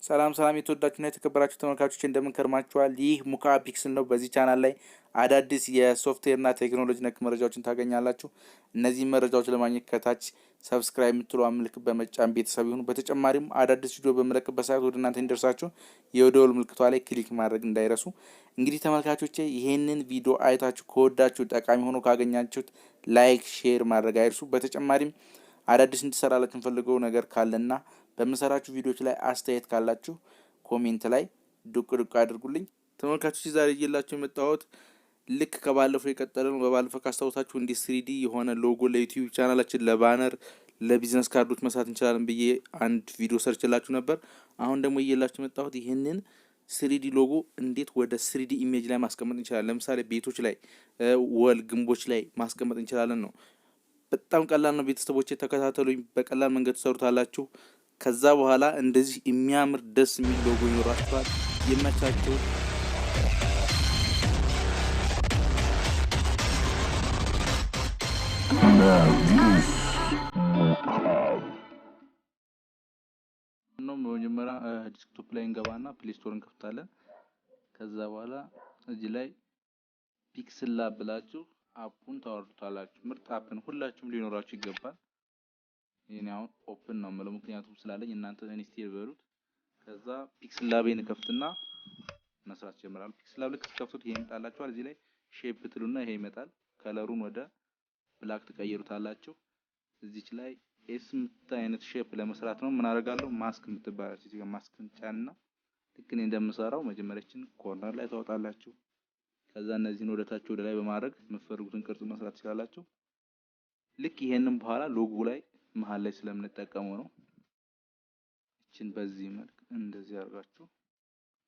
ሰላም የተወዳችሁና የተከበራችሁ ተመልካቾች እንደምን ከርማችኋል? ይህ ሙካ ፒክስል ነው። በዚህ ቻናል ላይ አዳዲስ የሶፍትዌርና ቴክኖሎጂ ነክ መረጃዎችን ታገኛላችሁ። እነዚህ መረጃዎች ለማግኘት ከታች ሰብስክራይብ የምትለዋን ምልክት በመጫን ቤተሰብ ይሁኑ። በተጨማሪም አዳዲስ ቪዲዮ በመለቅበት ሰዓት ወደ እናንተ እንዲደርሳችሁ የደወል ምልክቷ ላይ ክሊክ ማድረግ እንዳይረሱ። እንግዲህ ተመልካቾቼ ይሄንን ቪዲዮ አይታችሁ ከወዳችሁ ጠቃሚ ሆኖ ካገኛችሁት ላይክ፣ ሼር ማድረግ አይርሱ። በተጨማሪም አዳዲስ እንድሰራላችሁ የምፈልገው ነገር ካለና በምሰራችሁ ቪዲዮዎች ላይ አስተያየት ካላችሁ ኮሜንት ላይ ዱቅ አድርጉልኝ። ተመልካቾች ዛሬ ይዤላችሁ የመጣሁት ልክ ከባለፈው የቀጠለ ነው። በባለፈው ካስታውሳችሁ እንዲህ 3D የሆነ ሎጎ ለዩቲዩብ ቻናላችን፣ ለባነር፣ ለቢዝነስ ካርዶች መስራት እንችላለን ብዬ አንድ ቪዲዮ ሰርችላችሁ ነበር። አሁን ደግሞ ይዤላችሁ የመጣሁት ይህንን 3D ሎጎ እንዴት ወደ 3D ኢሜጅ ላይ ማስቀመጥ እንችላለን። ለምሳሌ ቤቶች ላይ፣ ወል ግንቦች ላይ ማስቀመጥ እንችላለን ነው። በጣም ቀላል ነው። ቤተሰቦቼ ተከታተሉኝ። በቀላል መንገድ ትሰሩታላችሁ። ከዛ በኋላ እንደዚህ የሚያምር ደስ የሚል ሎጎ ይኖራችኋል። ይመቻችሁ። ነው መጀመሪያ ዲስክቶፕ ላይ እንገባና ፕሌይ ስቶር እንከፍታለን። ከዛ በኋላ እዚህ ላይ ፒክስል ላብ ብላችሁ አፑን ታወርዱታላችሁ። ምርጥ አፕን ሁላችሁም ሊኖራችሁ ይገባል። ይሄን አሁን ኦፕን ነው ማለት ምክንያቱም ስላለኝ እናንተ ኢንስቴል በሉት። ከዛ ፒክስል ላቤን ከፍትና መስራት ጀምራለሁ። ፒክስል ላብ ልክ ከፍቱት ይሄን ይመጣላችኋል። እዚህ ላይ ሼፕ ትሉና ይሄ ይመጣል። ከለሩን ወደ ብላክ ትቀይሩታላችሁ። እዚች ላይ ኤስ አይነት ሼፕ ለመስራት ነው ምን አደርጋለሁ ማስክ የምትባላችሁ እዚህ ጋር ማስክን ጫንና ልክ እኔ እንደምሰራው መጀመሪያችን ኮርነር ላይ ታወጣላችሁ። ከዛ እነዚህን ወደታች ወደ ላይ በማድረግ የምትፈልጉትን ቅርጽ መስራት ትችላላችሁ። ልክ ይሄንን በኋላ ሎጎ ላይ መሃል ላይ ስለምንጠቀመው ነው። እቺን በዚህ መልክ እንደዚህ አድርጋችሁ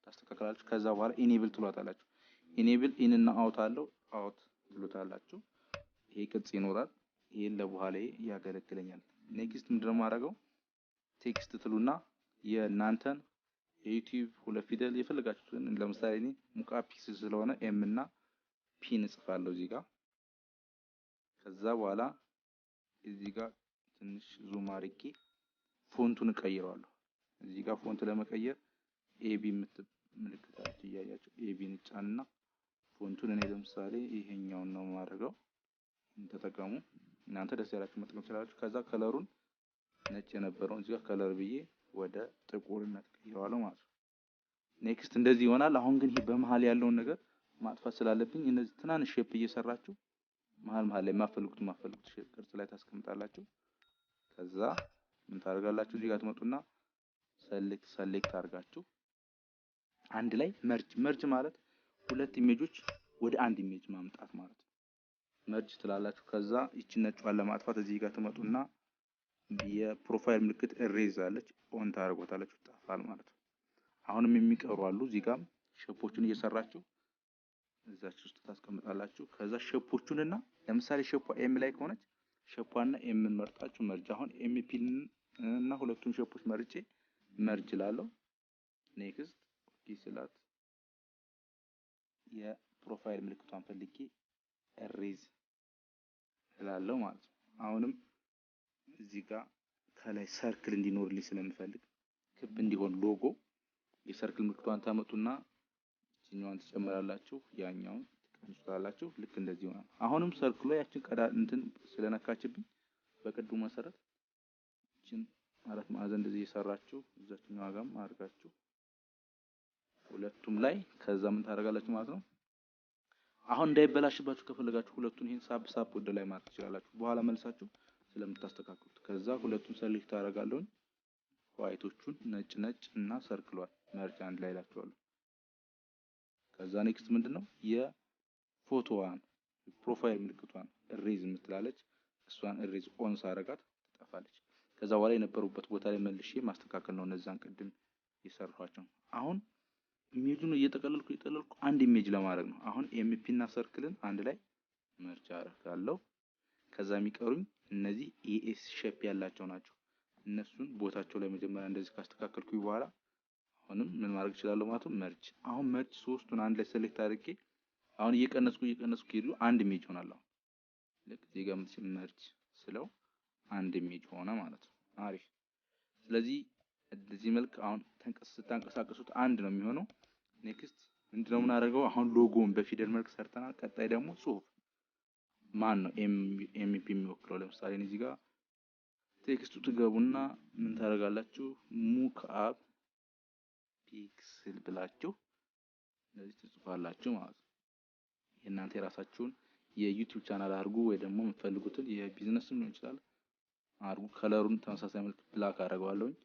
ታስተካክላላችሁ። ከዛ በኋላ ኢኔብል ትሏታላችሁ። ኢኔብል ኢን እና አውት አለው አውት ትሉታላችሁ። ይሄ ቅርጽ ይኖራል። ይሄን ለበኋላ ያገለግለኛል። ኔክስት ምንድነው ማድረገው? ቴክስት ትሉና የናንተን የዩቲዩብ ሁለት ፊደል የፈለጋችሁትን ለምሳሌ እኔ ሙካ ፒክስል ስለሆነ ኤም እና ፒን እጽፋለሁ እዚህ ጋር። ከዛ በኋላ እዚህ ጋር ትንሽ ዙም አድርጌ ፎንቱን እቀይረዋለሁ። እዚህ ጋር ፎንት ለመቀየር ኤቢ ምልክታችሁ እያያችሁ ኤቢን ጫንና ፎንቱን እኔ ለምሳሌ ይሄኛውን ነው የማደርገው። ተጠቀሙ እናንተ ደስ ያላችሁ መጠቀም ትችላላችሁ። ከዛ ከለሩን ነጭ የነበረውን እዚህ ጋር ከለር ብዬ ወደ ጥቁርነት ቀይረዋለሁ ማለት ነው። ኔክስት እንደዚህ ይሆናል። አሁን ግን ይሄ በመሃል ያለውን ነገር ማጥፋት ስላለብኝ እነዚህ ትናንሽ ሼፕ እየሰራችሁ መሃል ላይ ማፈልጉት ሼፕ ቅርጽ ላይ ታስቀምጣላችሁ። ከዛ ምን ታደርጋላችሁ? እዚህ ጋር ትመጡና ሰሌክት አድርጋችሁ አንድ ላይ መርጅ ማለት ሁለት ኢሜጆች ወደ አንድ ኢሜጅ ማምጣት ማለት ነው። መርጅ ትላላችሁ። ከዛ እቺ ነጯን ለማጥፋት እዚህ ጋር ትመጡና የፕሮፋይል ምልክት እሬዝ አለች ኦን ታደርጉታላችሁ። ጠፋል ማለት ነው። አሁንም የሚቀሩ አሉ። እዚህ ጋር ሼፖቹን እየሰራችሁ እዛች ውስጥ ታስቀምጣላችሁ። ከዛ ሼፖቹንና ለምሳሌ ሼፖ ኤም ላይ ከሆነች ሼፖና ኤምን መርጣችሁ መርጅ። አሁን ኤምፒ እና ሁለቱን ሼፖች መርጬ መርጅ ላለው ኔክስት ኦኬ ስላት የፕሮፋይል ምልክቷን ፈልጌ እሬዝ እላለሁ ማለት ነው። አሁንም እዚህ ጋር ከላይ ሰርክል እንዲኖርልኝ ስለምፈልግ ክብ እንዲሆን ሎጎ የሰርክል ምልክቷን ታመጡና እኛውን ትጨምራላችሁ፣ ያኛውን ትቀንሱታላችሁ። ልክ እንደዚህ ይሆናል። አሁንም ሰርክሉ ያችን ቀዳ እንትን ስለነካችብኝ በቅዱ መሰረት እቺን አራት ማዕዘን እንደዚህ እየሰራችሁ እዛችኛው ጋርም አድርጋችሁ ሁለቱም ላይ ከዛ ምን ታደርጋላችሁ ማለት ነው። አሁን እንዳይበላሽባችሁ ከፈለጋችሁ ሁለቱን ይሄን ሳብ ወደ ላይ ማድረግ ትችላላችሁ። በኋላ መልሳችሁ ስለምታስተካክሉት ከዛ ሁለቱን ሰሌክት አደርጋለሁ። ዋይቶቹን ነጭ እና ሰርክሏል መርጫ አንድ ላይ ላችኋለሁ። ከዛ ኔክስት ምንድነው የፎቶዋን ፕሮፋይል ምልክቷን እሬዝ የምትላለች እሷን እሬዝ ኦን ሳረጋት ትጠፋለች። ከዛ በኋላ የነበሩበት ቦታ ላይ መልሼ ማስተካከል ነው። እነዛን ቅድም የሰራኋቸው አሁን ኢሜጁን እየጠቀለልኩ አንድ ኢሜጅ ለማድረግ ነው። አሁን ኤምፒ እና ሰርክልን አንድ ላይ መርጫ አደርጋለሁ። ከዛ የሚቀሩኝ እነዚህ ኤኤስ ሼፕ ያላቸው ናቸው። እነሱን ቦታቸው ላይ መጀመሪያ እንደዚህ ካስተካከልኩኝ በኋላ አሁንም ምን ማድረግ እችላለሁ ማለት ነው መርጅ። አሁን መርጅ ሶስቱን አንድ ላይ ሴሌክት አድርጌ አሁን እየቀነስኩ ሄዱ አንድ ኢሜጅ ሆናል። አሁን ልክ እዚህ ጋር መርጅ ስለው አንድ ኢሜጅ ሆነ ማለት ነው። አሪፍ። ስለዚህ በዚህ መልክ አሁን ተንቀሳቀሱት አንድ ነው የሚሆነው። ኔክስት ምንድነው የምናደርገው? አሁን ሎጎን በፊደል መልክ ሰርተናል። ቀጣይ ደግሞ ጽሁፍ ማን ነው ኤምፒ የሚወክለው? ለምሳሌ እዚህ ጋር ቴክስቱ ትገቡና ምን ታደርጋላችሁ? ሙክአብ ፒክስል ብላችሁ እንደዚህ ትጽፋላችሁ ማለት ነው። የእናንተ የራሳችሁን የዩቲዩብ ቻናል አድርጉ ወይ ደግሞ የምትፈልጉትን የቢዝነስም ሊሆን ይችላል አድርጉ። ከለሩን ተመሳሳይ መልክ ብላክ አደርገዋለሁኝ።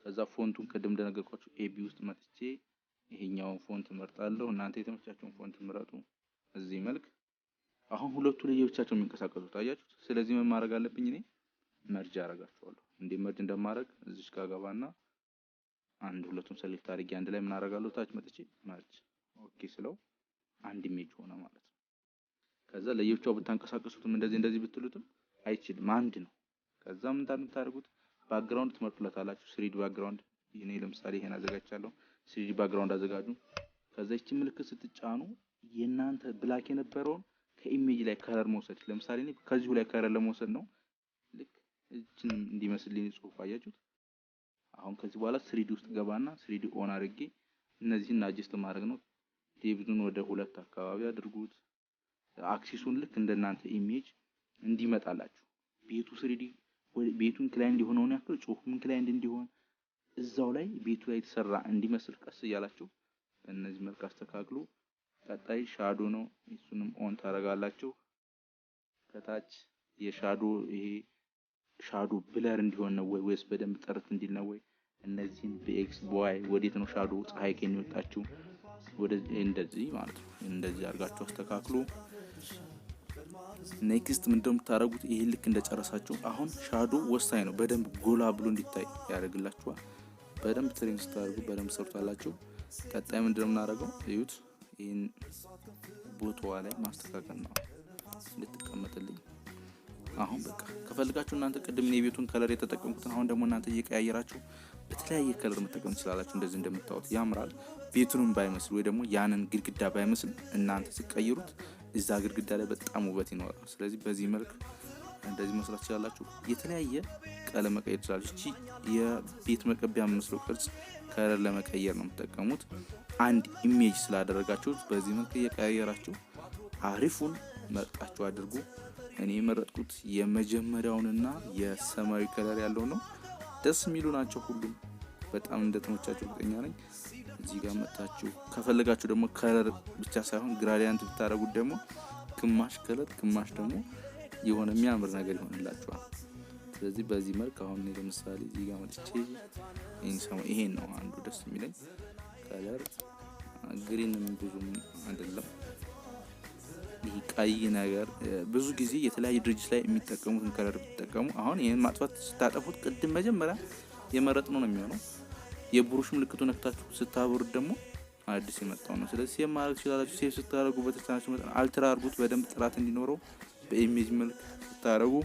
ከዛ ፎንቱን ቅድም እንደነገርኳችሁ ኤቢ ውስጥ መጥቼ ይሄኛውን ፎንት እመርጣለሁ። እናንተ የተመቻችሁን ፎንት ምረጡ። እዚህ መልክ አሁን ሁለቱ ለየብቻቸው የሚንቀሳቀሱት አያችሁት። ስለዚህ ምን ማድረግ አለብኝ? እኔ መርጅ አደርጋቸዋለሁ። እንዴ መርጅ እንደማደርግ እዚች ጋር ገባና አንድ ሁለቱን ሰሌክት አድርጌ አንድ ላይ ምን አደርጋለሁ? ታች መጥቼ መርጅ ኦኬ ስለው አንድ ኢሜጅ ሆነ ማለት ነው። ከዛ ለየብቻው ብታንቀሳቀሱትም እንደዚህ ብትሉትም አይችልም፣ አንድ ነው። ከዛ ምን ታደርጉት? ባክግራውንድ ትመርጡለታላችሁ። 3D ባክግራውንድ እኔ ለምሳሌ ይሄን አዘጋጅቻለሁ። 3D ባክግራውንድ አዘጋጁ። ከዛ እቺ ምልክት ስትጫኑ የናንተ ብላክ የነበረውን ከኢሜጅ ላይ ከለር መውሰድ። ለምሳሌ እኔ ከዚሁ ላይ ከለር ለመውሰድ ነው። ልክ እቺን እንዲመስልልኝ ጽሁፍ አያችሁት። አሁን ከዚህ በኋላ 3D ውስጥ ገባና 3D ኦን አድርጌ እነዚህን አጀስት ማድረግ ነው። ዴቪዱን ወደ 2 አካባቢ አድርጉት። አክሲሱን ልክ እንደናንተ ኢሜጅ እንዲመጣላችሁ ቤቱ 3D ቤቱ ኢንክላይንድ የሆነውን ያክል ጽሁፉም ኢንክላይንድ እንዲሆን እዛው ላይ ቤቱ ላይ የተሰራ እንዲመስል ቀስ እያላችሁ በእነዚህ መልክ አስተካክሉ። ቀጣይ ሻዶ ነው። እሱንም ኦን ታረጋላችሁ። ከታች የሻዶ ይሄ ሻዶ ብለር እንዲሆን ነው ወይስ በደንብ ጥርት እንዲል ነው ወይ? እነዚህን በኤክስ በዋይ ወዴት ነው ሻዶ ፀሐይ ከኝ ወጣችሁ ወደ እንደዚህ ማለት ነው። እንደዚህ አድርጋችሁ አስተካክሉ። ኔክስት ምንድነው የምታደርጉት? ይሄ ልክ እንደጨረሳችሁ አሁን ሻዶ ወሳኝ ነው። በደንብ ጎላ ብሎ እንዲታይ ያደርግላችኋል። በደንብ ትሪም ስታደርጉ በደንብ ሰርታላችሁ። ቀጣይ ምንድነው የምናደርገው? እዩት። ይሄን ቦታዋ ላይ ማስተካከል ነው እንድትቀመጥልኝ። አሁን በቃ ከፈልጋችሁ እናንተ ቅድም ነው የቤቱን ከለር የተጠቀምኩት። አሁን ደግሞ እናንተ እየቀያየራችሁ በተለያየ ከለር መጠቀም ትችላላችሁ። እንደዚህ እንደምታዩት ያምራል። ቤቱንም ባይመስል ወይ ደግሞ ያንን ግድግዳ ባይመስል እናንተ ሲቀይሩት እዛ ግድግዳ ላይ በጣም ውበት ይኖራል። ስለዚህ በዚህ መልክ እንደዚህ መስራት ትችላላችሁ። የተለያየ ቀለም መቀየር ትችላላችሁ። እቺ የቤት መቀቢያ መስሎ ቅርጽ ከለር ለመቀየር ነው የምትጠቀሙት። አንድ ኢሜጅ ስላደረጋችሁት በዚህ መልክ እየቀያየራችሁ አሪፉን መርጣችሁ አድርጉ። እኔ የመረጥኩት የመጀመሪያውንና የሰማያዊ ከለር ያለው ነው። ደስ የሚሉ ናቸው ሁሉም። በጣም እንደተመቻችሁ እርግጠኛ ነኝ። እዚህ ጋር መጣችሁ ከፈለጋችሁ ደግሞ ከለር ብቻ ሳይሆን ግራዲያንት ብታረጉት ደግሞ ግማሽ ከለር ግማሽ ደግሞ የሆነ የሚያምር ነገር ይሆንላችኋል። ስለዚህ በዚህ መልክ አሁን እኔ ለምሳሌ እዚህ ጋር መጥቼ ይሄን ነው አንዱ ደስ የሚለኝ ከለር። ግሪንም ብዙም አይደለም። ይሄ ቀይ ነገር ብዙ ጊዜ የተለያየ ድርጅት ላይ የሚጠቀሙትን ከለር ብትጠቀሙ አሁን ይሄን ማጥፋት ስታጠፉት ቅድም መጀመሪያ የመረጥነው ነው የሚሆነው። የብሩሽ ምልክቱን ነክታችሁ ስታበሩት ደግሞ አዲስ የመጣው ነው። ስለዚህ ሴቭ ማድረግ ትችላላችሁ። ሴቭ ስታደርጉ በተቻላችሁ መጠን አልትራ አድርጉት በደንብ ጥራት እንዲኖረው በኢሜጅ መልክ ስታደርጉ።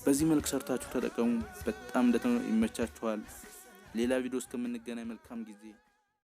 በዚህ መልክ ሰርታችሁ ተጠቀሙ። በጣም ይመቻችኋል። ሌላ ቪዲዮ እስከምንገናኝ መልካም ጊዜ